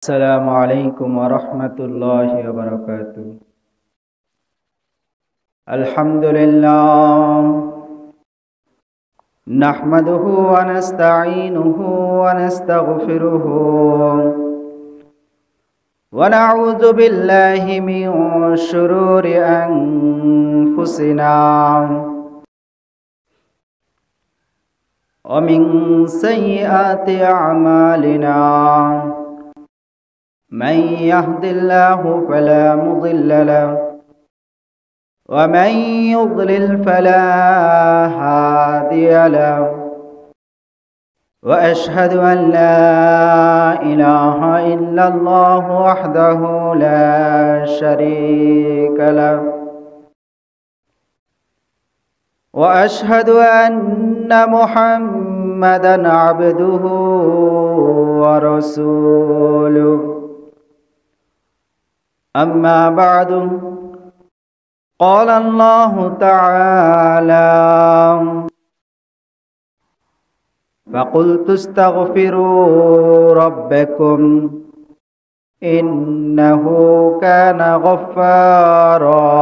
السلام عليكم ورحمة الله وبركاته. الحمد لله نحمده ونستعينه ونستغفره ونعوذ بالله من شرور أنفسنا ومن سيئات أعمالنا. من يهد الله فلا مضل له ومن يضلل فلا هادي له وأشهد أن لا إله إلا الله وحده لا شريك له وأشهد أن محمدا عبده ورسوله. أما بعد قال الله تعالى: فقلت استغفروا ربكم إنه كان غفارا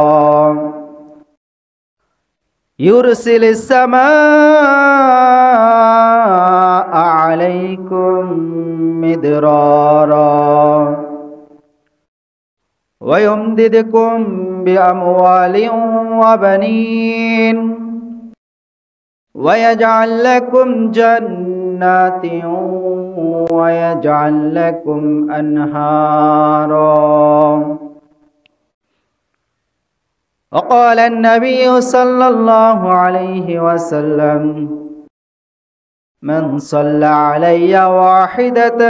يرسل السماء عليكم مدرارا ويمددكم بأموال وبنين ويجعل لكم جنات ويجعل لكم أنهارا. وقال النبي صلى الله عليه وسلم: من صلى علي واحدة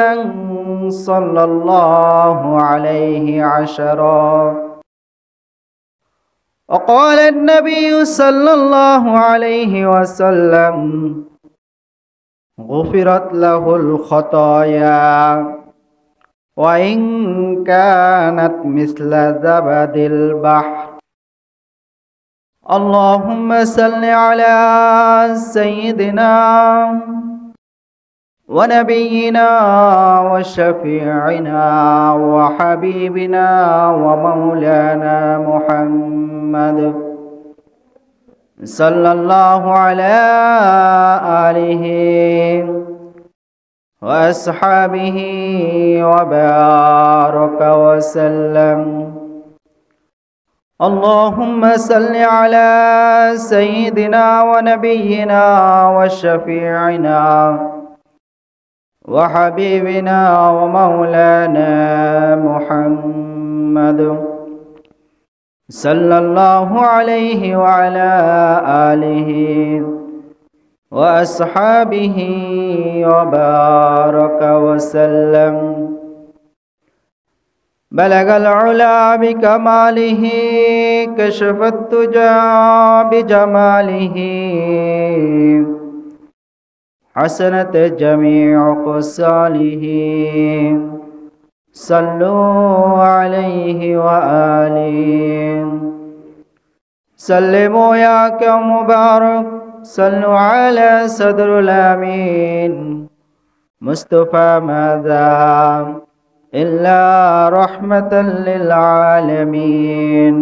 صلى الله عليه عشرا. وقال النبي صلى الله عليه وسلم: غفرت له الخطايا وإن كانت مثل زبد البحر. اللهم صل على سيدنا ونبينا وشفيعنا وحبيبنا ومولانا محمد صلى الله على آله وأصحابه وبارك وسلم. اللهم صل على سيدنا ونبينا وشفيعنا وحبيبنا ومولانا محمد صلى الله عليه وعلى آله وأصحابه وبارك وسلم. بلغ العلا بكماله كشف الدجى بجماله حسنت جميع خصاله. صلوا عليه وآله سلموا يا كم مبارك. صلوا على صدر الأمين مصطفى ماذا إلا رحمة للعالمين.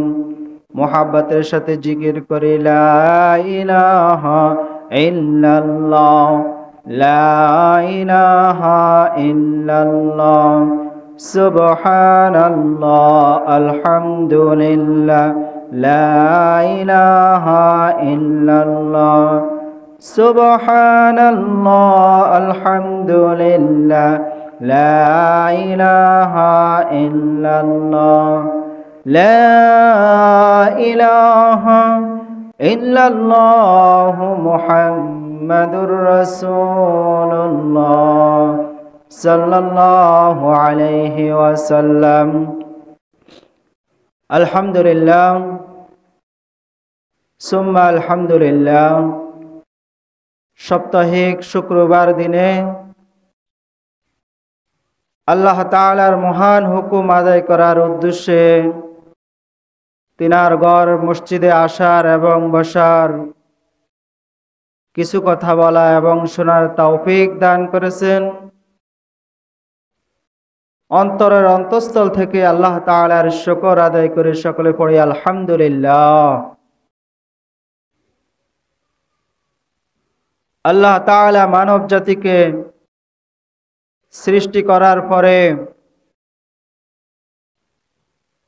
محبتের সাথে জিকির করি লা ইলাহা ইল্লাল্লাহ লা ইলাহা ইল্লাল্লাহ সুবহানাল্লাহ আলহামদুলিল্লাহ লা ইলাহা ইল্লাল্লাহ সুবহানাল্লাহ আলহামদুলিল্লাহ لا إله إلا الله لا إله إلا الله محمد رسول الله صلى الله عليه وسلم. الحمد لله ثم الحمد لله. সাপ্তাহিক শুক্রবার দিনে আল্লাহ তাআলার মহান হুকুম আদায় করার উদ্দেশ্যে তিনার ঘর মসজিদে আসার এবং বসার কিছু কথা বলা এবং শোনার তৌফিক দান করেছেন। অন্তরের অন্তঃস্থল থেকে আল্লাহ তাআলার শুকর আদায় করে সকলে পড়ি আলহামদুলিল্লাহ। আল্লাহ তাআলা মানব জাতিকে সৃষ্টি করার পরে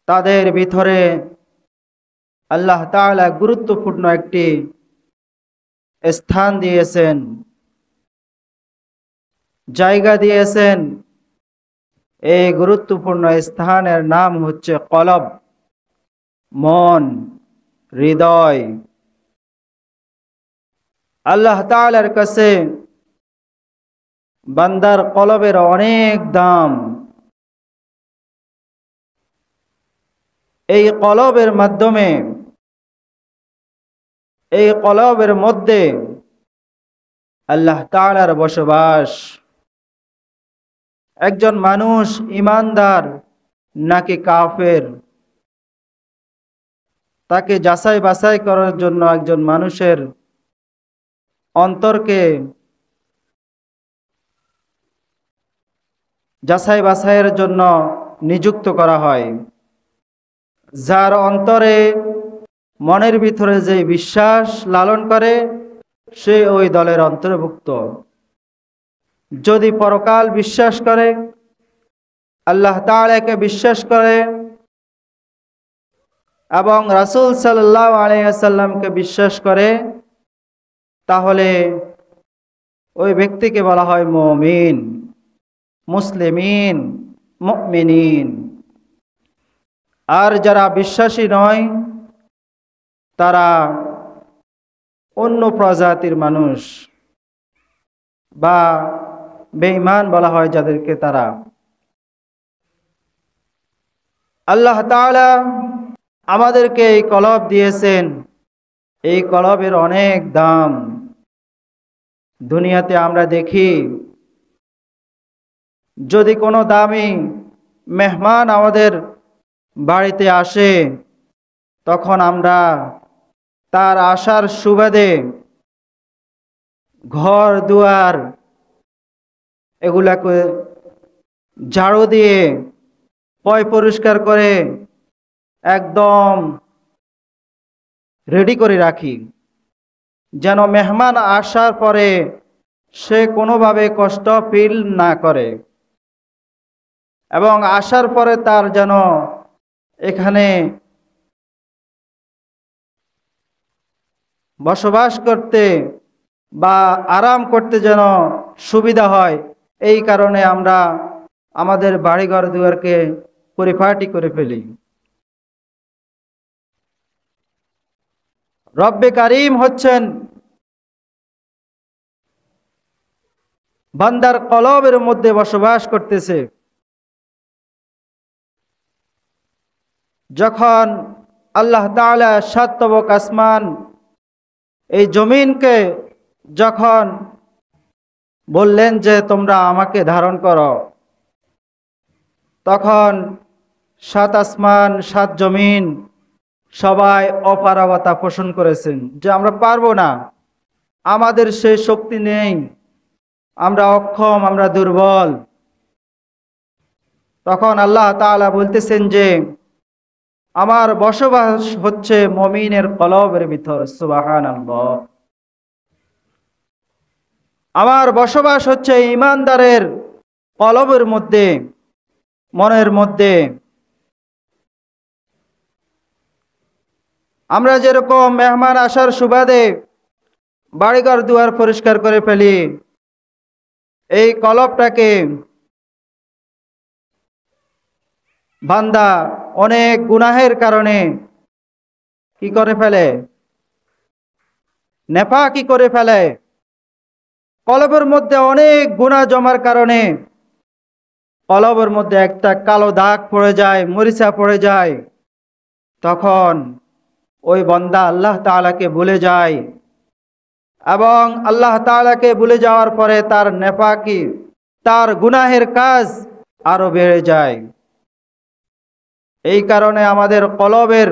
তাদের ভিতরে আল্লাহ তাআলা গুরুত্বপূর্ণ একটি স্থান দিয়েছেন, জায়গা দিয়েছেন। এই গুরুত্বপূর্ণ স্থানের নাম হচ্ছে কলব, মন, হৃদয়। আল্লাহ তাআলার কাছে বান্দার কলবের অনেক দাম। এই কলবের মাধ্যমে, এই কলবের মধ্যে আল্লাহ তাআলার বসবাস। একজন মানুষ ঈমানদার নাকি কাফের, তাকে যাচাই বাছাই করার জন্য একজন মানুষের অন্তরকে যাচাই বাছাইয়ের জন্য নিযুক্ত করা হয়। যার অন্তরে, মনের ভিতরে যে বিশ্বাস লালন করে, সে ওই দলের অন্তর্ভুক্ত। যদি পরকাল বিশ্বাস করে, আল্লাহ তাআলাকে বিশ্বাস করে এবং রাসূল সাল্লাল্লাহু আলাইহি ওয়াসাল্লামকে বিশ্বাস করে, তাহলে ওই ব্যক্তিকে বলা হয় মুমিন, মুসলিমিন, মুমিনিন। আর যারা বিশ্বাসী নয়, তারা অন্য প্রজাতির মানুষ বা বেঈমান বলা হয় যাদেরকে। তারা আল্লাহ তাআলা আমাদেরকে এই কলব দিয়েছেন। এই কলবের অনেক দাম। দুনিয়াতে আমরা দেখি, যদি কোনো দামি মেহমান আমাদের বাড়িতে আসে, তখন আমরা তার আসার সুবাদে ঘর দুয়ার এগুলাকে ঝাড়ু দিয়ে পয় পরিষ্কার করে একদম রেডি করে রাখি, যেন মেহমান আসার পরে সে কোনোভাবে কষ্ট ফিল না করে এবং আসার পরে তার যেন এখানে বসবাস করতে বা আরাম করতে যেন সুবিধা হয়। এই কারণে আমরা আমাদের বাড়িঘর দুয়ারকে পরিপাটি করে ফেলি। রব্বে কারীম হচ্ছেন বান্দার কলবের মধ্যে বসবাস করতেছে। যখন আল্লাহ তাআলা সাত তবক আসমান, এই জমিনকে যখন বললেন যে তোমরা আমাকে ধারণ করো, তখন সাত আসমান, সাত জমিন সবাই অপারগতা পোষণ করেছেন যে আমরা পারবো না, আমাদের সেই শক্তি নেই, আমরা অক্ষম, আমরা দুর্বল। তখন আল্লাহ তাআলা বলতেছেন যে আমার বসবাস হচ্ছে মুমিনের কলবের ভিতর। সুবহানাল্লাহ। আমার বসবাস হচ্ছে ঈমানদারের কলবের মধ্যে, মনের মধ্যে। আমরা যেরকম মেহমান আসার সুবাদে বাড়িঘর দুয়ার পরিষ্কার করে ফেলি, এই কলবটাকে বান্দা অনেক গুনাহের কারণে কি করে ফেলে? নেফাকি করে ফেলে। কলবের মধ্যে অনেক গুনাহ জমার কারণে কলবের মধ্যে একটা কালো দাগ পড়ে যায়, মরিচা পড়ে যায়। তখন ওই বান্দা আল্লাহ তাআলাকে ভুলে যায় এবং আল্লাহ তাআলাকে ভুলে যাওয়ার পরে তার নেফাকি, তার গুনাহের কাজ আরো বেড়ে যায়। এই কারণে আমাদের কলবের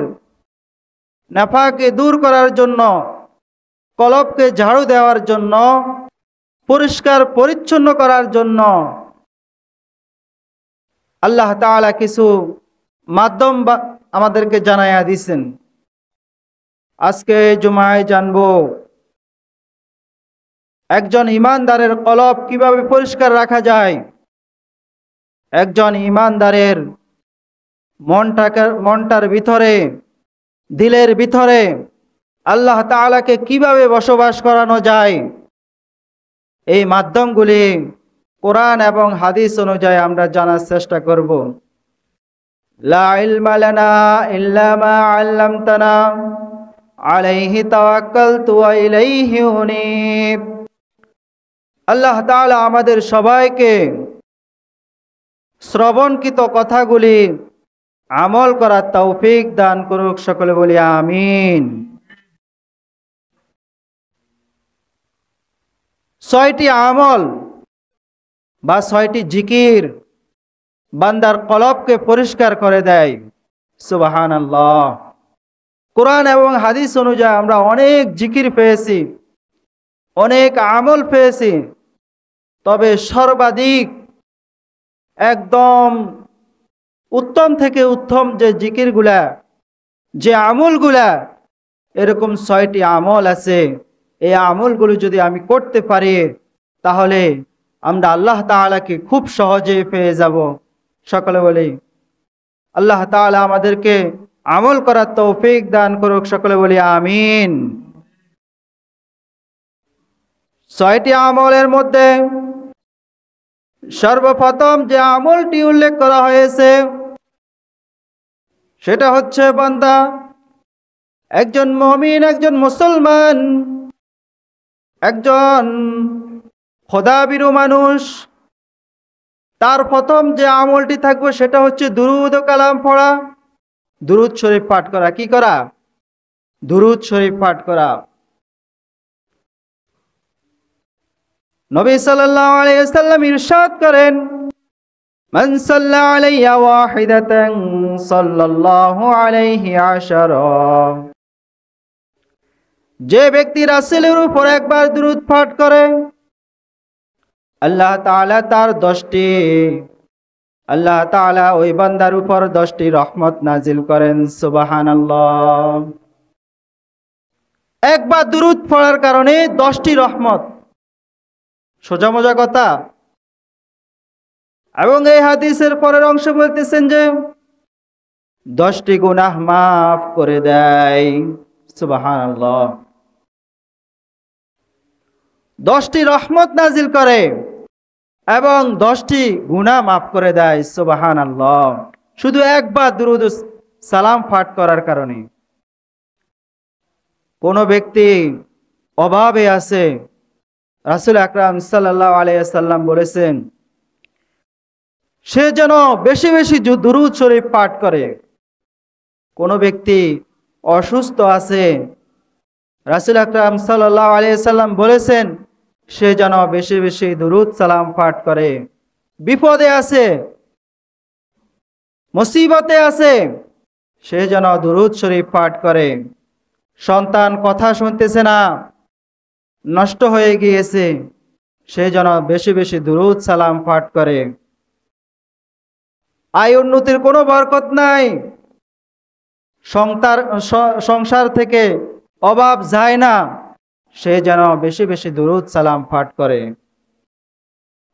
নেফাকে দূর করার জন্য, কলবকে ঝাড়ু দেওয়ার জন্য, পরিষ্কার পরিচ্ছন্ন করার জন্য আল্লাহ তাআলা কিছু মাধ্যম আমাদেরকে জানাইয়া দিয়েছেন। আজকে জুমায় জানবো একজন ইমানদারের কলব কিভাবে পরিষ্কার রাখা যায়, একজন ইমানদারের মনটার ভিতরে, দিলের ভিতরে আল্লাহ তাআলাকে কিভাবে বসবাস করানো যায়। এই মাধ্যমগুলি কোরআন এবং হাদিস অনুযায়ী আমরা জানার চেষ্টা করব। লা ইলমা লানা ইল্লা মা আল্লামতানা আলাইহি তাওয়াক্কালতু ওয়া ইলাইহি উনীব। আল্লাহ তাআলা আমাদের সবাইকে শ্রবণকৃত কথাগুলি আমল করার তৌফিক দান করুক, সকলে বলি আমিন। 6টি আমল বা 6টি জিকির বান্দার কলবকে পরিষ্কার করে দেয়। সুবহানাল্লাহ। কোরআন এবং হাদিস অনুযায়ী আমরা অনেক জিকির পেয়েছি, অনেক আমল পেয়েছি, তবে সর্বাধিক একদম উত্তম থেকে উত্তম যে জিকিরগুলা, যে আমলগুলা, এরকম 6টি আমল আছে। এই আমলগুলো যদি আমি করতে পারি তাহলে আমরা আল্লাহ তাআলাকে খুব সহজে পেয়ে যাব। সকলে বলি আল্লাহ তাআলা আমাদেরকে আমল করার তৌফিক দান করুক, সকলে বলি আমিন। 6টি আমলের মধ্যে সর্বপ্রথম যে আমলটি উল্লেখ করা হয়েছে সেটা হচ্ছে বান্দা, একজন মুমিন, একজন মুসলমান, একজন খোদাভীরু মানুষ, তার প্রথম যে আমলটি থাকবে সেটা হচ্ছে দুরূদ ও কালাম পড়া, দুরূদ শরীফ পাঠ করা। কি করা? দুরূদ শরীফ পাঠ করা। নবী সাল্লাল্লাহু আলাইহি ওয়াসাল্লাম ইরশাদ করেন, মান সাল্লা আলাইয়া ওয়াহিদাতান সাল্লাল্লাহু আলাইহি আশারা। যে ব্যক্তি রাসূলের উপর একবার দুরূদ পাঠ করে আল্লাহ তাআলা তার 10টি, আল্লাহ তাআলা ওই বান্দার উপর 10টি রহমত নাজিল করেন। সুবহানাল্লাহ। একবার দুরূদ পড়ার কারণে 10টি রহমত। সোজা মজা কথা। এবং এই হাদিসের পরের অংশ বলতেছেন যে 10টি গুনাহ মাফ করে দেয়। সুবহানাল্লাহ। 10টি রহমত নাজিল করে এবং 10টি গুনাহ মাফ করে দেয়। সুবহানাল্লাহ। শুধু একবার দুরূদ সালাম পাঠ করার কারণে। কোন ব্যক্তি অভাবে আছে, রাসূল আকরাম সাল্লাল্লাহু আলাইহি ওয়াসাল্লাম বলেছেন সে যেন বেশি বেশি দুরূদ শরীফ পাঠ করে। কোন ব্যক্তি অসুস্থ আছে, রাসূল আকরাম সাল্লাল্লাহু আলাইহি ওয়াসাল্লাম বলেছেন সে যেন বেশি বেশি দুরূদ সালাম পাঠ করে। বিপদে আছে, মুসিবতে আছে, সে যেন দুরূদ শরীফ পাঠ করে। সন্তান কথা শুনতেছে না, নষ্ট হয়ে গিয়েছে, সে যেন বেশি বেশি দুরূদ সালাম পাঠ করে। আয় উন্নতির কোনো বরকত নাই, সংসার থেকে অভাব যায় না, সে যেন বেশি বেশি দুরূদ সালাম পাঠ করে।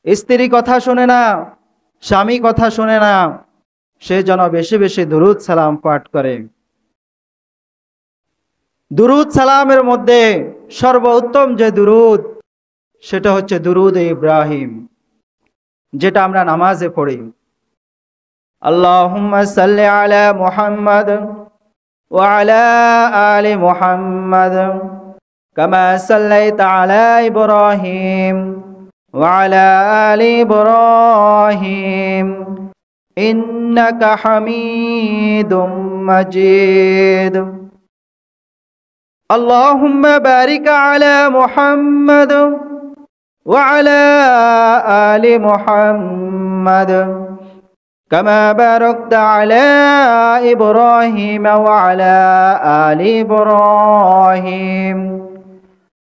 স্ত্রী কথা শুনে না, স্বামী কথা শুনে না, সে যেন বেশি বেশি দুরূদ সালাম পাঠ করে। দুরূদ সালামের মধ্যে সর্বোত্তম যে দুরূদ সেটা হচ্ছে দুরূদ ইব্রাহিম, যেটা আমরা নামাজে পড়ি। আল্লাহুম্মা সাল্লি আলা মুহাম্মাদ ওয়া আলা আলি মুহাম্মাদ কামা সাল্লাইতা আলা ইব্রাহিম ওয়া আলা আলি ইব্রাহিম ইন্নাকা হামিদুম মাজিদ। اللهم بارك على محمد وعلى آل محمد كما باركت على إبراهيم وعلى آل إبراهيم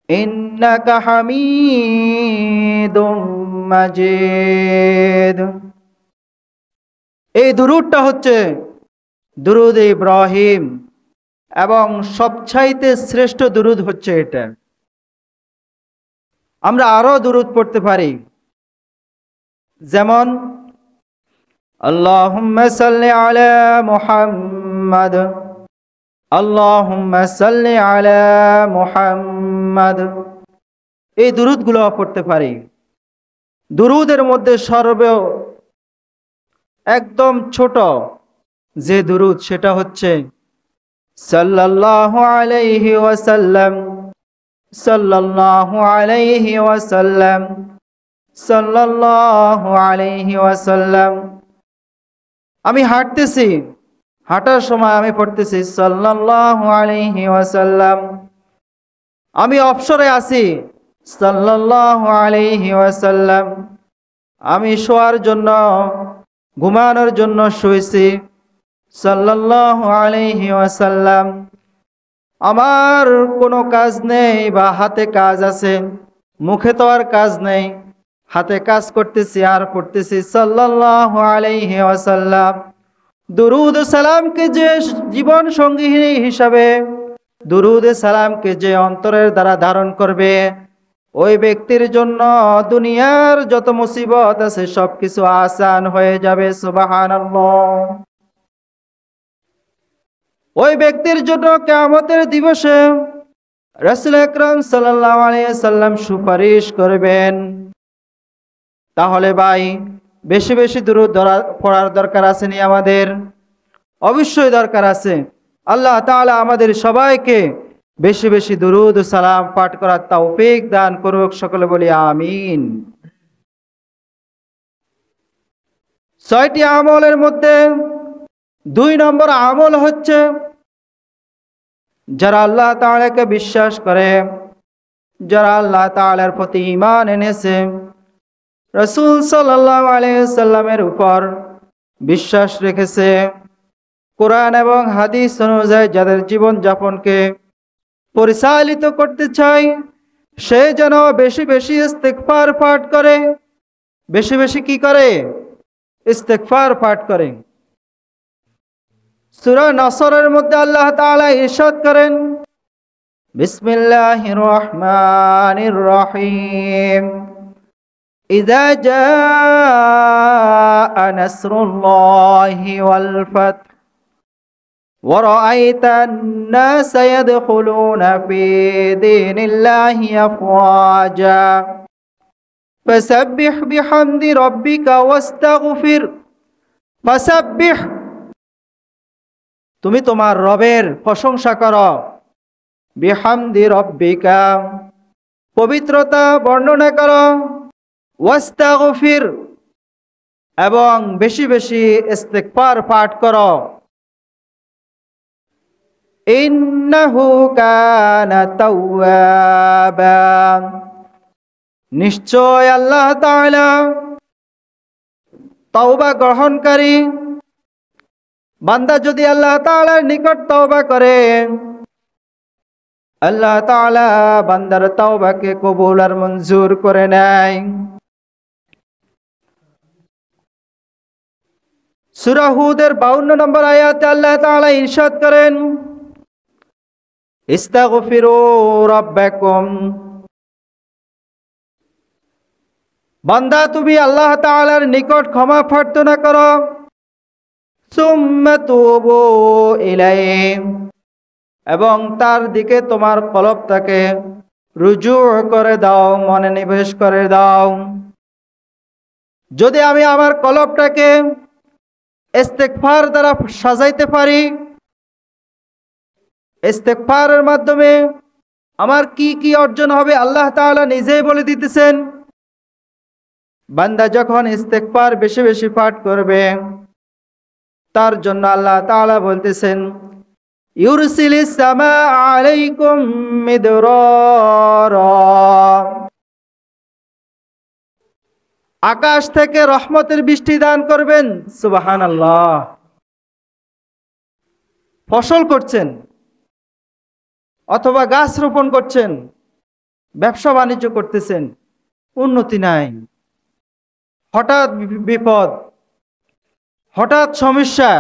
إنك حميد مجيد। এই দুরূদটা হচ্ছে দুরূদ ইব্রাহিম, এবং সবচাইতে শ্রেষ্ঠ দুরূদ হচ্ছে এটা। আমরা আরো দুরূদ পড়তে পারি, যেমন আল্লাহুম্মা সাল্লি আলা মুহাম্মাদ, আল্লাহুম্মা সাল্লি আলা মুহাম্মাদ। এই দুরূদগুলো পড়তে পারি। দুরূদের মধ্যে একদম ছোট যে দুরূদ, সেটা হচ্ছে সাল্লাল্লাহু আলাইহি ওয়াসাল্লাম, সাল্লাল্লাহু আলাইহি ওয়াসাল্লাম, সাল্লাল্লাহু আলাইহি ওয়াসাল্লাম। আমি হাঁটতেছি, হাঁটার সময় আমি পড়তেছি সাল্লাল্লাহু আলাইহি ওয়াসাল্লাম। আমি অবসরে আছি, সাল্লাল্লাহু আলাইহি ওয়াসাল্লাম। আমি শোয়ার জন্য, ঘুমানোর জন্য শুয়েছি, সাল্লাল্লাহু আলাইহি ওয়াসাল্লাম। আমার কোনো কাজ নেই বা হাতে কাজ আছে, মুখে তো আর কাজ নেই, হাতে কাজ করতেছি আর পড়তেছি সাল্লাল্লাহু আলাইহি ওয়াসাল্লাম। দুরূদ সালামকে যে জীবন সঙ্গী হিসাবে, দুরূদ সালামকে যে অন্তরের দ্বারা ধারণ করবে, ওই ব্যক্তির জন্য দুনিয়ার যত মুসিবত আছে সবকিছু আসান হয়ে যাবে। সুবহানাল্লাহ। ওই ব্যক্তির জন্য কিয়ামতের দিবসে রাসূল আকরাম সাল্লাল্লাহু আলাইহি সাল্লাম সুপারিশ করবেন। তাহলে ভাই, বেশি বেশি দুরূদ পড়ার দরকার আছে নি আমাদের? অবশ্যই দরকার আছে। আল্লাহ তাআলা আমাদের সবাইকে বেশি বেশি দুরূদ ও সালাম পাঠ করার তৌফিক দান করুক। সকলে বলি আমিন। 6টি আমলের মধ্যে 2 নম্বর আমল হচ্ছে, যারা আল্লাহ তাআলাকে বিশ্বাস করে, যারা আল্লাহ তাআলার প্রতি ঈমান এনেছে, রাসূল সাল্লাল্লাহু আলাইহি সাল্লামের উপর বিশ্বাস রেখেছে, কোরআন এবং হাদিস অনুযায়ী যাদের জীবন যাপনকে পরিচালিত করতে চায়, সে যেন বেশি বেশি ইস্তিগফার পাঠ করে। বেশি বেশি কি করে? ইস্তিগফার পাঠ করে। সূরা নসরের মধ্যে আল্লাহ তাআলা ইরশাদ করেন, বিসমিল্লাহির রহমানির রহিম, ইযা জাআ নাসরুল্লাহি ওয়াল ফাত ورأيت الناس يدخلون في دين الله أفواجا فسبح بحمد ربك واستغفر فسبح। তুমি তোমার রবের প্রশংসা করো, বিহামদি রব্বিকা, পবিত্রতা বর্ণনা করো, ওয়াস্তাগফির, এবং বেশি বেশি ইস্তিগফার পাঠ করো। ইন্নাহু কানা তাওয়াবা, নিশ্চয় আল্লাহ তাআলা তওবা গ্রহণকারী। বান্দা যদি আল্লাহ তাআলার নিকট তওবা করে, আল্লাহ তাআলা বান্দার তওবাকে কবুল আর মঞ্জুর করে নেয়। সূরা হুদের 52 নম্বর আয়াতে আল্লাহ তাআলা ইরশাদ করেন, ইস্তাগফিরু রাব্বাকুম, বান্দা তুমি আল্লাহ তাআলার নিকট ক্ষমা প্রার্থনা করো, সুম্মা তুবু ইলাইহি, এবং তার দিকে তোমার কলবটাকে রুজু করে দাও, মনে নিবেশ করে দাও। যদি আমি আমার কলবটাকে ইস্তিগফার দ্বারা সাজাইতে পারি, ইস্তিগফারের মাধ্যমে আমার কি কি অর্জন হবে আল্লাহ তাআলা নিজেই বলে দিতেছেন। বান্দা যখন ইস্তিগফার বেশি বেশি পাঠ করবে, তার জন্য আল্লাহ তাআলা বলতেছেন, ইউরসিলিস সামা আলাইকুম মিদরারা, আকাশ থেকে রহমতের বৃষ্টি দান করবেন। সুবহানাল্লাহ। ফসল করছেন অথবা গাছ রোপণ করছেন, ব্যবসা বাণিজ্য করতেছেন, উন্নতি নাই, হঠাৎ বিপদ, হঠাৎ সমস্যা,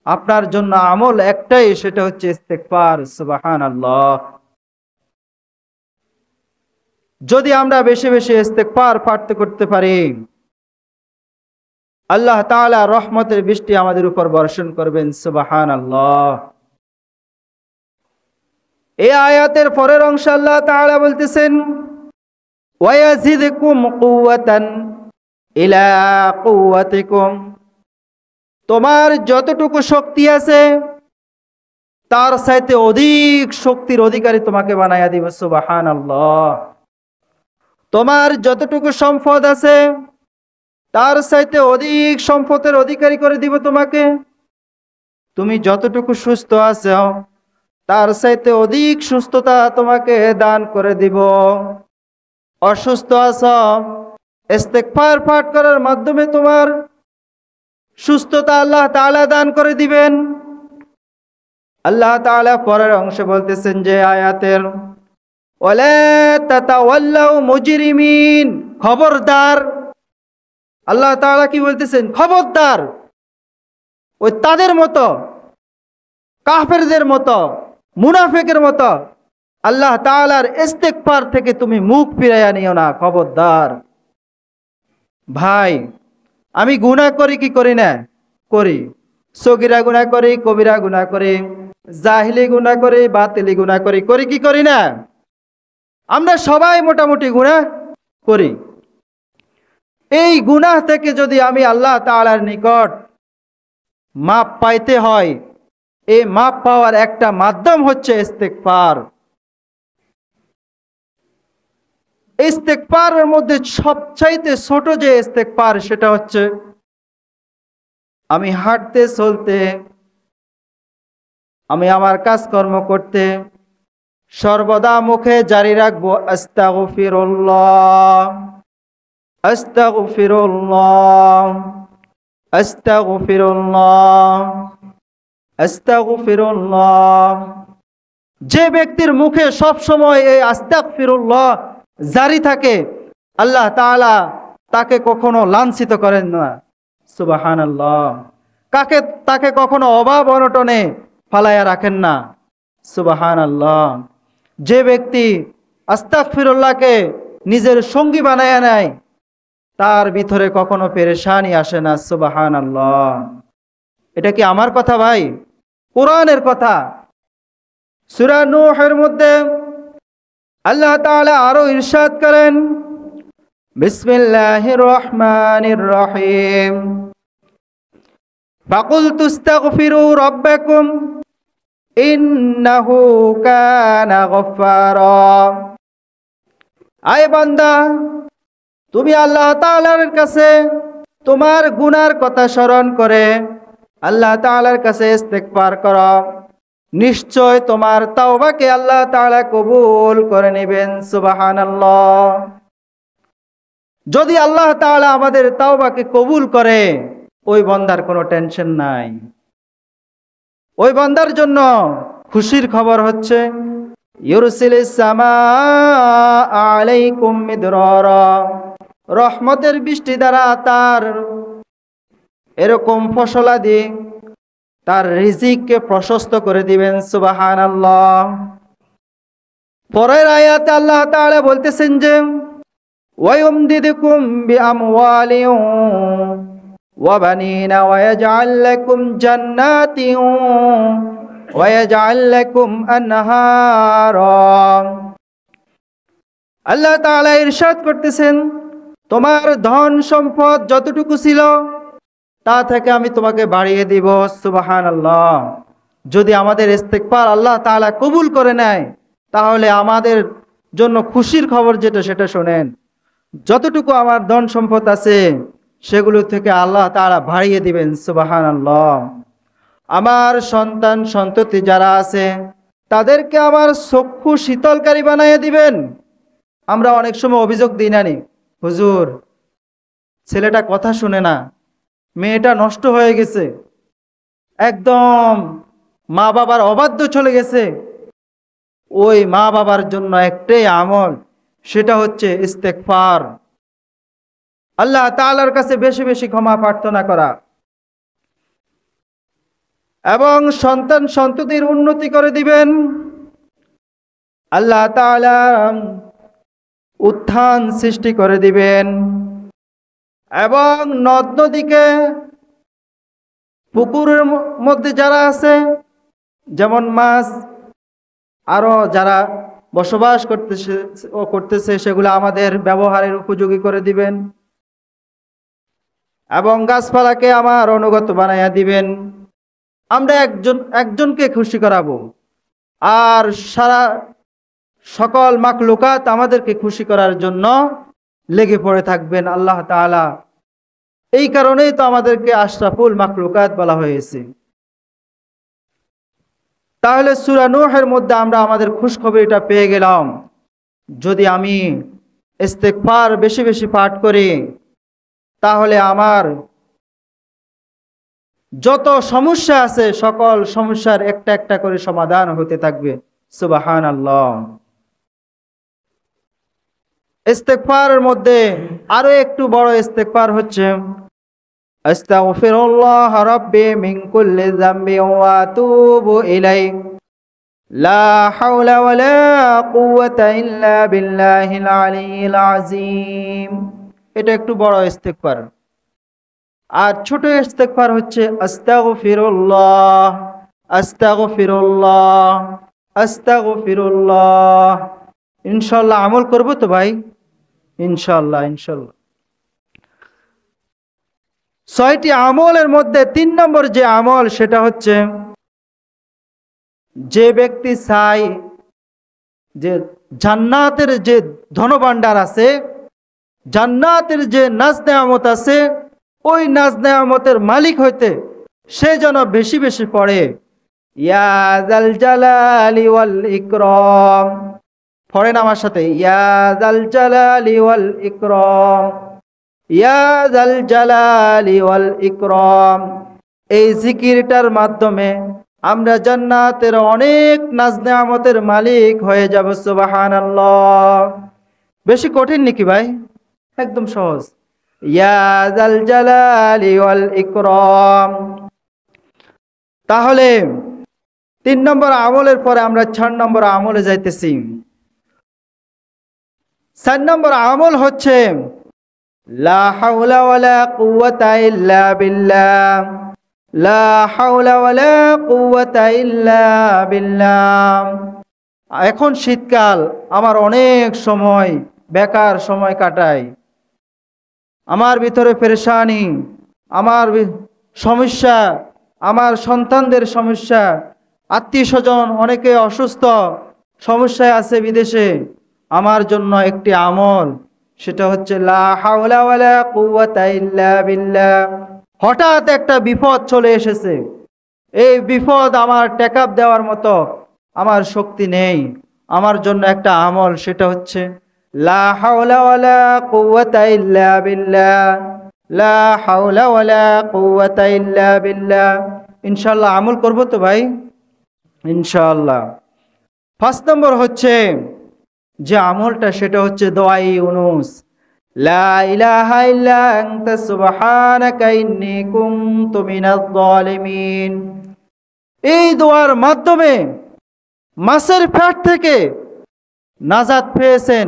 আপনার জন্য আমল একটাই, সেটা হচ্ছে ইস্তেগফার। সুবহানাল্লাহ। যদি আমরা বেশি বেশি ইস্তেগফার পাঠ করতে পারি, আল্লাহ তাআলা রহমতের বৃষ্টি আমাদের উপর বর্ষণ করবেন। সুবহানাল্লাহ। এই আয়াতের পরের অংশে আল্লাহ তাআলা বলতেছেন, ওয়ায়াজিদকুম কুওয়াতান ইলা কুওয়াতিকুম, তোমার যতটুকু শক্তি আছে তার চাইতে অধিক শক্তির অধিকারী তোমাকে বানায়া দিব। সুবহানাল্লাহ। তোমার যতটুকু সম্পদ আছে তার চাইতে অধিক সম্পদের অধিকারী করে দিব তোমাকে। তুমি যতটুকু সুস্থ আছো তার চাইতে অধিক সুস্থতা তোমাকে দান করে দিব। অসুস্থ আছো, ইস্তেগফার পাঠ করার মাধ্যমে তোমার সুস্থতা আল্লাহ তাআলা দান করে দিবেন। আল্লাহ তাআলা পরের অংশে বলতেছেন যে আয়াতের, ওয়ালা তাতাওয়াল্লাউ মুজরিমিন, খবরদার। আল্লাহ তাআলা কি বলতেছেন? খবরদার, ওই তাদের মতো, কাফেরদের মতো, মুনাফিকের মতো আল্লাহ তাআলার ইস্তেগফার থেকে তুমি মুখ ফিরাইয়া নিও না, খবরদার। ভাই, আমি গুনাহ করি কি করি না? করি। সগীরা গুনাহ করি, কবিরা গুনাহ করি, জাহিলি গুনাহ করি, বাতিলি গুনাহ করি, করি কি করি না? আমরা সবাই মোটামুটি গুনাহ করি। এই গুনাহ থেকে যদি আমি আল্লাহ তাআলার নিকট মাপ পাইতে হয়, এই মাপ পাওয়ার একটা মাধ্যম হচ্ছে ইস্তেগফার। ইস্তেগফারের মধ্যে সবচাইতে ছোট যে ইস্তেগফার, সেটা হচ্ছে আমি হাঁটতে চলতে, আমি আমার কাজকর্ম করতে সর্বদা মুখে জারি রাখবো আস্তাগফিরুল্লাহ, আস্তাগফিরুল্লাহ, আস্তাগফিরুল্লাহ, আস্তাগফিরুল্লাহ। যে ব্যক্তির মুখে সব সময় এই আস্তাগফিরুল্লাহ জারি থাকে, আল্লাহ তাআলা তাকে কখনো লাঞ্ছিত করেন না। সুবহানাল্লাহ। তাকে কখনো অভাব অনটনে ফালাইয়া রাখেন না। সুবহানাল্লাহ। যে ব্যক্তি আস্তাগফিরুল্লাহকে নিজের সঙ্গী বানায়া নেয়, তার ভিতরে কখনো পেরেশানি আসে না। সুবহানাল্লাহ। এটা কি আমার কথা ভাই? কোরআনের কথা। সূরা নূহের মধ্যে আল্লাহ তাআলা আরো ইরশাদ করেন, বিসমিল্লাহির রহমানির রহিম, ফাকুলতু ইস্তাগফিরু রাব্বাকুম ইন্নাহু কানা গফফারা। আয় বান্দা, তুমি আল্লাহ তাআলার কাছে তোমার গুনার কথা স্মরণ করে আল্লাহ তাআলার কাছে ইস্তেগফার করো, নিশ্চয় তোমার তাওবাকে আল্লাহ তাআলা কবুল করে নেবেন। সুবহানাল্লাহ। যদি আল্লাহ তাআলা আমাদের তাওবাকে কবুল করে, ওই বান্দার কোনো টেনশন নাই। ওই বান্দার জন্য খুশির খবর হচ্ছে, ইউরসিলিস সামাআ আলাইকুম মিদরারা, রহমতের বৃষ্টি দ্বারা তার এরকম ফসলাদি, তার রিজিককে প্রশস্ত করে দিবেন। সুবহানাল্লাহ। পরের আয়াতে আল্লাহ তাআলা বলতেছেন যে, ওয়ায়ুমদিদকুম বিআমওয়ালিন ওয়া বানিনা ওয়া ইয়াজআল লাকুম জান্নাতিন ওয়া ইয়াজআল লাকুম আনহারা। আল্লাহ তাআলা ইরশাদ করতেছেন, তোমার ধন সম্পদ যতটুকু ছিল তা থেকে আমি তোমাকে বাড়িয়ে দিব। সুবহানাল্লাহ। যদি আমাদের ইস্তেগফার আল্লাহ তাআলা কবুল করে নেয়, তাহলে আমাদের জন্য খুশির খবর যেটা, সেটা শোনেন, যতটুকু আমার ধন সম্পদ আছে সেগুলো থেকে আল্লাহ তাআলা বাড়িয়ে দিবেন। সুবহানাল্লাহ। আমার সন্তান সন্ততি যারা আছে তাদেরকে আমার চক্ষু শীতলকারী বানিয়ে দিবেন। আমরা অনেক সময় অভিযোগ দিই না নি, হুজুর ছেলেটা কথা শুনে না, মেয়েটা নষ্ট হয়ে গেছে, একদম মা বাবার অবাধ্য চলে গেছে। ওই মা বাবার জন্য একটাই আমল, সেটা হচ্ছে ইস্তেগফার। আল্লাহ তাআলার কাছে বেশি বেশি ক্ষমা প্রার্থনা করা। এবং সন্তান সন্ততির উন্নতি করে দিবেন। আল্লাহ তাআলা উত্থান সৃষ্টি করে দিবেন এবং নদ নদীকে, পুকুরের মধ্যে যারা আছে যেমন মাছ, আরো যারা বসবাস করতেছে সেগুলো আমাদের ব্যবহারের উপযোগী করে দিবেন এবং গাছপালাকে আমার অনুগত বানাইয়া দিবেন। আমরা একজনকে খুশি করাবো আর সারা সকল মাখলুকাত আমাদেরকে খুশি করার জন্য লেগে পড়ে থাকবেন আল্লাহ তাআলা। এই কারণেই তো আমাদেরকে আশরাফুল মাখলুকাত বলা হয়েছে। তাহলে সূরা নূহের মধ্যে আমরা আমাদের খুশখবরিটা পেয়ে গেলাম। যদি আমি ইস্তেগফার বেশি বেশি পাঠ করি তাহলে আমার যত সমস্যা আছে সকল সমস্যার একটা একটা করে সমাধান হতে থাকবে। সুবহানাল্লাহ। ইস্তেগফারের মধ্যে আরো একটু বড় ইস্তেগফার হচ্ছে আস্তাগফিরুল্লাহ রাব্বি মিন কুল্লি যামবি ওয়া আতুবু ইলাইহি লা হাওলা ওয়ালা কুওয়াতা ইল্লা বিল্লাহিল আলিয়্যিল আযীম। এটা একটু বড় ইস্তেগফার। আর ছোট ইস্তেগফার হচ্ছে আস্তাগফিরুল্লাহ আস্তাগফিরুল্লাহ আস্তাগফিরুল্লাহ। ইনশাআল্লাহ আমল করব তো ভাই, ইনশাআল্লাহ ইনশাআল্লাহ। 6টি আমলের মধ্যে 3 নম্বর যে আমল সেটা হচ্ছে যে ব্যক্তি চায় যে জান্নাতের যে ধনভাণ্ডার আছে, জান্নাতের যে নাজ নেয়ামত আছে, ওই নাজ নেয়ামতের মালিক হইতে সে যেন বেশি বেশি পড়ে ইয়া যাল জালালি ওয়াল ইকরাম। পড়েন আমার সাথে, ইয়া যাল জালালি ওয়াল ইকরাম, ইয়া যাল জালালি ওয়াল ইকরাম। এই জিকিরটার মাধ্যমে আমরা জান্নাতের অনেক নাজ নেয়ামতের মালিক হয়ে যাব। সুবহানাল্লাহ। বেশি কঠিন নাকি ভাই? একদম সহজ। ইয়া যাল জালালি ওয়াল ইকরাম। তাহলে 3 নম্বর আমলের পরে আমরা 4 নম্বর আমলে যাইতেছি। 4 নম্বর আমল হচ্ছে লা হাওলা ওয়ালা কুওয়াতা ইল্লা বিল্লাহ, লা হাওলা ওয়ালা কুওয়াতা ইল্লা বিল্লাহ। এখন শীতকাল, আমার অনেক সময় বেকার সময় কাটাই, আমার ভিতরে পেরেশানি, আমার সমস্যা, আমার সন্তানদের সমস্যা, আত্মীয় স্বজন অনেকে অসুস্থ সমস্যায় আছে বিদেশে। আমার জন্য একটি আমল, সেটা হচ্ছে লা হাওলা ওয়ালা কুওয়াতা ইল্লা বিল্লাহ। হঠাৎ একটা বিপদ চলে এসেছে, এই বিপদ আমার টেকআপ দেওয়ার মতো আমার শক্তি নেই। আমার জন্য একটা আমল, সেটা হচ্ছে লা হাওলা ওয়ালা কুওয়াতা ইল্লা বিল্লাহ, লা হাওলা ওয়ালা কুওয়াতা ইল্লা বিল্লাহ। ইনশাআল্লাহ আমল করব তো ভাই, ইনশাআল্লাহ। 5 নম্বর হচ্ছে যে আমলটা, সেটা হচ্ছে দোয়াই ইউনুস, লা ইলাহা ইল্লা আনতা সুবহানাকা ইন্নী কুনতু মিনাজ জালিমিন। এই দোয়ার মাধ্যমে মাছের পেট থেকে নাজাত পেয়েছেন,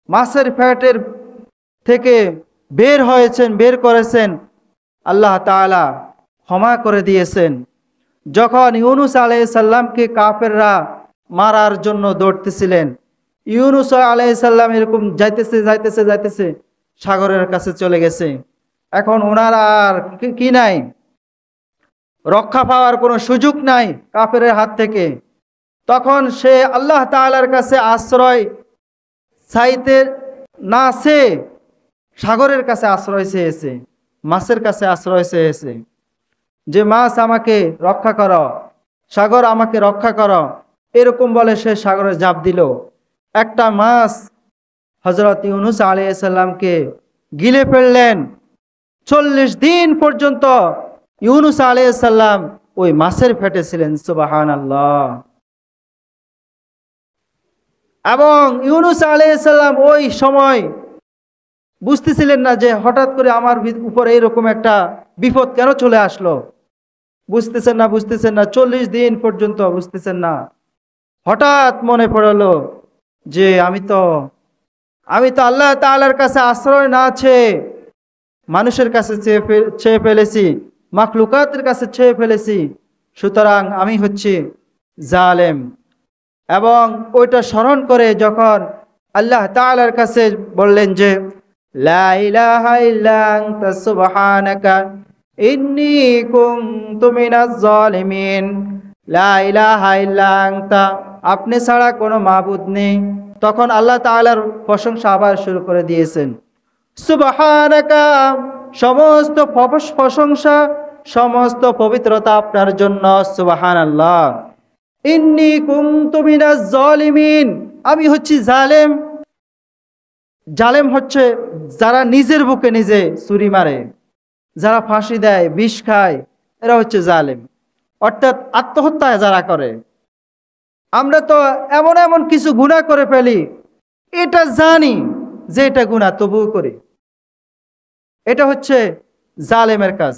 মাছের পেটের থেকে বের হয়েছেন, বের করেছেন, আল্লাহ তাআলা ক্ষমা করে দিয়েছেন। যখন ইউনুস আলাইহিস সালামকে কাফেররা মারার জন্য দৌড়তেছিলেন, ইউনুস আলাইহিস সালাম এরকম যাইতেছে যাইতেছে যাইতেছে সাগরের কাছে চলে গেছে। এখন ওনার আর কি নাই, রক্ষা পাওয়ার কোনো সুযোগ নাই কাফেরের হাত থেকে। তখন সে আল্লাহ তাআলার কাছে আশ্রয় চাইতে না সে সাগরের কাছে আশ্রয় চেয়েছে, মাছের কাছে আশ্রয় চেয়েছে যে মাছ আমাকে রক্ষা করো, সাগর আমাকে রক্ষা করো, এরকম বলে সে সাগরে ঝাঁপ দিল। একটা মাছ হযরত ইউনুস আলাইহিস সালামকে গিলে ফেললেন। 40 দিন পর্যন্ত ইউনুস আলাইহিস সালাম ওই মাছের পেটে ছিলেন। সুবহানাল্লাহ। এবং ইউনুস আলাইহিস সালাম ওই সময় বুঝতেছিলেন না যে হঠাৎ করে আমার উপরে এরকম একটা বিপদ কেন চলে আসলো। বুঝতেছেন না, বুঝতেছেন না, 40 দিন পর্যন্ত বুঝতেছেন না। হঠাৎ মনে পড়লো যে আমি তো আল্লাহ তাআলার কাছে আশ্রয় না চেয়ে মানুষের কাছে চেয়ে ফেলেছি, মাখলুকাতের কাছে চেয়ে ফেলেছি, সুতরাং আমি হচ্ছি জালেম। এবং ওইটা স্মরণ করে যখন আল্লাহ তাআলার কাছে বললেন যে লা ইলাহা ইল্লা আনতা সুবহানাকা ইন্নী কুনতু মিনাজ জালিমিন, লা ইলাহা ইল্লা আনতা, আপনি ছাড়া কোনো মাবুদ নেই। তখন আল্লাহ তাআলার প্রশংসা আবার শুরু করে দিয়েছেন। সুবহানাকা, সমস্ত প্রশংসা, সমস্ত পবিত্রতা আপনার জন্য, সুবহানাল্লাহ। ইন্নী কুনতু মিনাজ জালিমিন, আমি হচ্ছি জালেম। জালেম হচ্ছে যারা নিজের বুকে নিজে ছুরি মারে, যারা ফাঁসি দেয়, বিষ খায়, এরা হচ্ছে জালেম। অর্থাৎ আত্মহত্যা যারা করে। আমরা তো এমন এমন কিছু গুনাহ করে ফেলি, এটা জানি যে এটা গুনাহ, তবুও করি। এটা হচ্ছে জালেমের কাজ,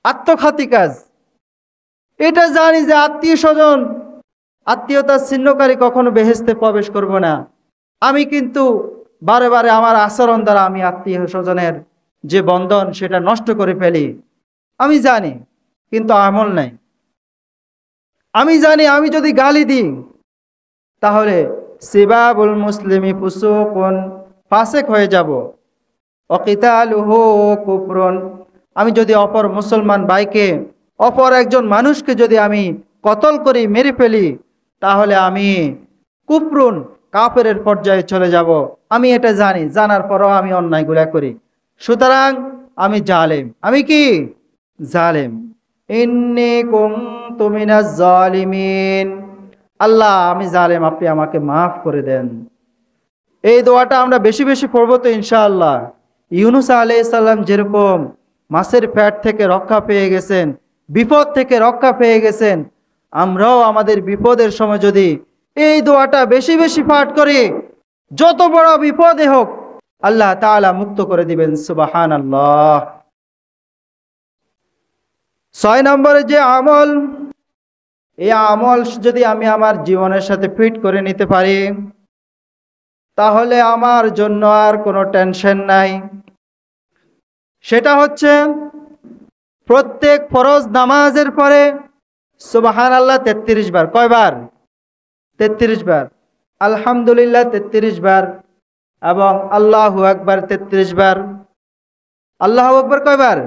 আত্মঘাতী কাজ। এটা জানি যে আত্মীয় স্বজন, আত্মীয়তার ছিন্নকারী কখনো বেহেশতে প্রবেশ করব না, আমি কিন্তু বারে বারে আমার আচরণ দ্বারা আমি আত্মীয় স্বজনের যে বন্ধন সেটা নষ্ট করে ফেলি। আমি জানি, কিন্তু আমল নাই। আমি জানি আমি যদি গালি দিই তাহলে সিবাবুল মুসলিমি ফুসুকুন, ফাসেক হয়ে যাব। ওয়াকিতালুহু কুফরুন, আমি যদি অপর মুসলমান ভাইকে, অপর একজন মানুষকে যদি আমি কতল করি, মেরে ফেলি, তাহলে আমি কুফরুন, কাফেরের পর্যায়ে চলে যাব। আমি এটা জানি, জানার পরও আমি অন্যায়গুলা করি। সুতরাং আমি জালেম। আমি কি জালেম? ইন্নী কুনতু মিনাজ জালিমিন, আল্লাহ আমি জালেম, আপনি আমাকে মাফ করে দেন। এই দোয়াটা আমরা বেশি বেশি পড়বো তো ইনশাআল্লাহ। ইউনূস আলাইহিস সালাম যেরকম মাছের পেট থেকে রক্ষা পেয়ে গেছেন, বিপদ থেকে রক্ষা পেয়ে গেছেন, আমরাও আমাদের বিপদের সময় যদি এই দোয়াটা বেশি বেশি পাঠ করি, যত বড় বিপদে হোক আল্লাহ তাআলা মুক্ত করে দিবেন। সুবহানাল্লাহ। 6 নম্বরে যে আমল, এই আমল যদি আমি আমার জীবনের সাথে ফিট করে নিতে পারি, তাহলে আমার জন্য আর কোনো টেনশন নাই। সেটা হচ্ছে প্রত্যেক ফরজ নামাজের পরে সুবহানাল্লাহ 33 বার। কয়বার? 33 বার। আলহামদুলিল্লাহ 33 বার, এবং আল্লাহু আকবার 33 বার। আল্লাহু আকবার কয়বার?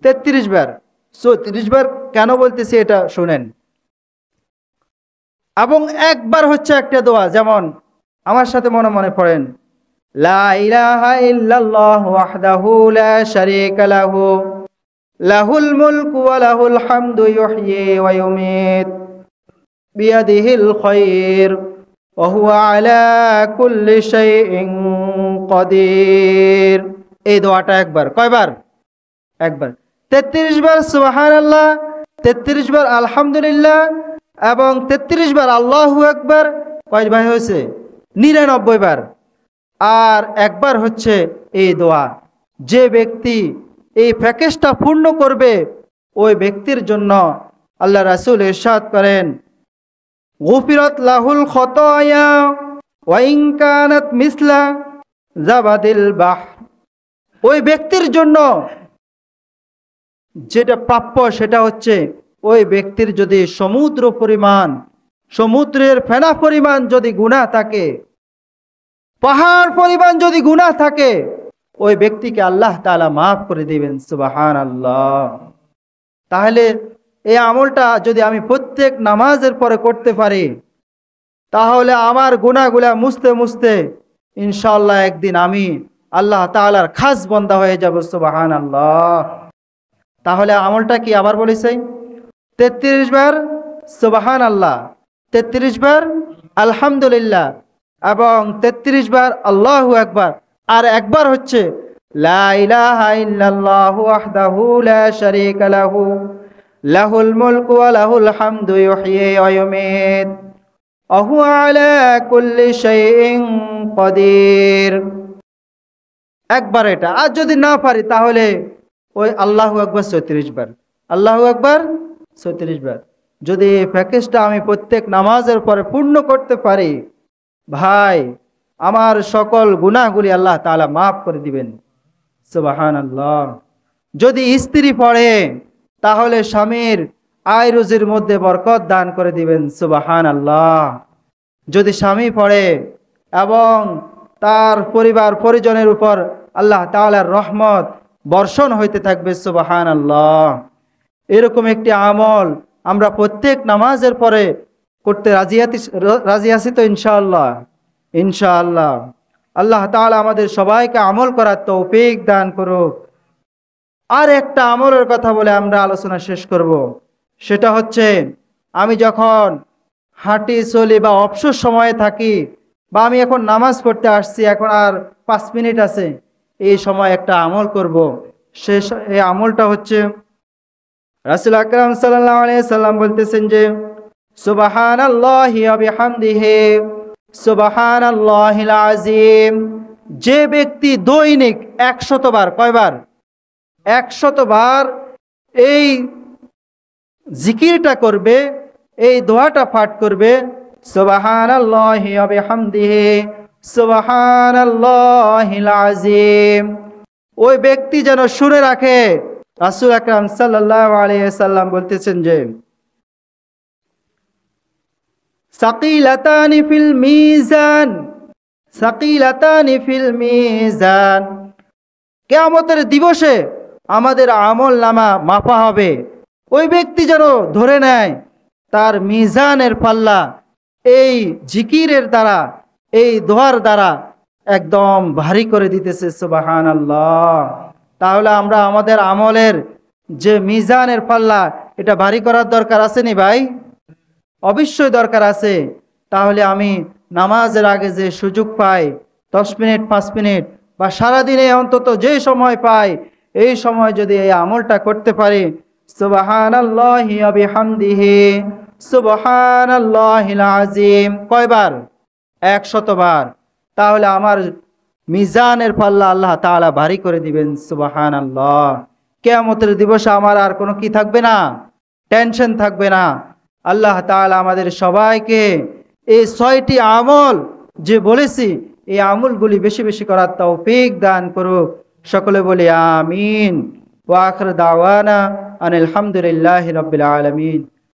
33 বার। 34 বার কেন বলতেছি এটা শুনেন। এবং একবার হচ্ছে একটা দোয়া, যেমন আমার সাথে মনে মনে পড়েন, লা ইলাহা ইল্লাল্লাহু ওয়াহদাহু লা শারীকা লাহু লাহুল মুলকু ওয়া লাহুল হামদু ইউহয়ি ওয়া ইউমীত বিয়াদিহিল খায়র ওয়া হুয়া আলা কুল্লি শাইইন কাদির। এই দোয়াটা একবার। কয়বার? একবার। 33 বার সুবহানাল্লাহ, 33 বার আলহামদুলিল্লাহ, এবং 33 বার আল্লাহু আকবার। কয়বার হয়েছে? 99 বার। আর একবার হচ্ছে এই দোয়া। যে ব্যক্তি এই প্যাকেজটা পূর্ণ করবে, ওই ব্যক্তির জন্য আল্লাহ রাসূল ইরশাদ করেন, গুফিরাত লাহুল খতায়া ওয়া ইন কানাত মিসলা জাবাদিল বাহর। ওই ব্যক্তির জন্য যেটা প্রাপ্য সেটা হচ্ছে, ওই ব্যক্তির যদি সমুদ্র পরিমাণ, সমুদ্রের ফেনা পরিমাণ যদি গুনাহ থাকে, পাহাড় পরিমাণ যদি গুনাহ থাকে, ওই ব্যক্তিকে আল্লাহ তাআলা মাফ করে দিবেন। সুবহানাল্লাহ। তাহলে এই আমলটা যদি আমি প্রত্যেক নামাজের পরে করতে পারি, তাহলে আমার গুনাহগুলা মুছতে মুছতে ইনশাআল্লাহ একদিন আমি আল্লাহ তাআলার খাস বান্দা হয়ে যাব। সুবহানাল্লাহ। তাহলে আমলটা কি আবার বলেছি? 33 বার সুবহানাল্লাহ, 33 বার আলহামদুলিল্লাহ, এবং 33 বার আল্লাহু আকবার। আর একবার হচ্ছে লা ইলাহা ইল্লাল্লাহু ওয়াহদাহু লা শারীকা লাহু লাহুল মুলকু ওয়া লাহুল হামদু ইউহয়ি ওয়া ইউমীত ওয়া হুয়া আলা কুল্লি শাইইন কাদির। একবার এটা। আর যদি না পারি তাহলে ওই আল্লাহু আকবার 34 বার, আল্লাহু আকবার 36 বার। যদি এই প্যাকেজটা আমি প্রত্যেক নামাজের পরে পূর্ণ করতে পারি, ভাই আমার সকল গুনাহগুলি আল্লাহ তাআলা মাফ করে দিবেন। সুবহানাল্লাহ। যদি স্ত্রী পড়ে তাহলে স্বামীর আয় রুজির মধ্যে বরকত দান করে দিবেন। সুবহানাল্লাহ। যদি স্বামী পড়ে এবং তার পরিবার পরিজনের উপর আল্লাহ তাআলার রহমত বর্ষণ হইতে থাকবে। সুবহানাল্লাহ। এরকম একটি আমল আমরা প্রত্যেক নামাজের পরে করতে রাজি আছি তো ইনশাআল্লাহ? ইনশাআল্লাহ। আল্লাহ তাআলা আমাদের সবাইকে আমল করার তৌফিক দান করুক। আর একটা আমলের কথা বলে আমরা আলোচনা শেষ করব। সেটা হচ্ছে, আমি যখন হাঁটি চলি বা অবসর সময়ে থাকি, বা আমি এখন নামাজ পড়তে আসছি, এখন আর 5 মিনিট আছে, এই সময় একটা আমল করব। এই আমলটা হচ্ছে, রাসূল আকরাম সাল্লাল্লাহু আলাইহি সাল্লাম বলতেছেন যে, সুবহানাল্লাহি ওয়া বিহামদিহি সুবহানাল্লাহিল আযীম। যে ব্যক্তি দৈনিক 100 বার, কয়বার? 100 বার এই জিকিরটা করবে, এই দোয়াটা পাঠ করবে, সুবহানাল্লাহি ওয়া বিহামদিহি সুবহানাল্লাহিল আযীম, ওই ব্যক্তি যেন শুনে রাখে, রাসূল আকরাম সাল্লাল্লাহু আলাইহি সাল্লাম বলতেছেন যে, সাকিলাতানি ফিল মিজান, সাকিলাতানি ফিল মিজান। কিয়ামতের দিবসে আমাদের আমল নামা মাপা হবে। ওই ব্যক্তি যেন ধরে নেয় তার মিজানের পাল্লা এই জিকিরের দ্বারা, এই দোয়ার দ্বারা একদম ভারী করে দিতেছে। সুবহানাল্লাহ। তাহলে আমরা আমাদের আমলের যে মিজানের পাল্লা, এটা ভারী করার দরকার আছে নি ভাই? অবশ্যই দরকার আছে। তাহলে আমি নামাজের আগে যে সুযোগ পাই, 10 মিনিট 5 মিনিট বা সারাদিনে অন্তত যে সময় পাই, এই সময় যদি এই আমলটা করতে পারি, সুবহানাল্লাহি ওয়া বিহামদিহি সুবহানাল্লাহিল আযীম, কয়বার? 100 বার। তাহলে আমার মিজানের পাল্লা আল্লাহ তাআলা ভারী করে দিবেন। সুবহানাল্লাহ। কিয়ামতের দিবসে আমার আর কোনো কি থাকবে না? টেনশন থাকবে না। আল্লাহ তাআলা আমাদের সবাইকে এই 6টি আমল যে বলেছি, এই আমলগুলি বেশি বেশি করার তৌফিক দান করুক। সকলে বলি আমিন। ওয়া আখির দাওয়ানা আনিল হামদুলিল্লাহি রাব্বিল আলামিন।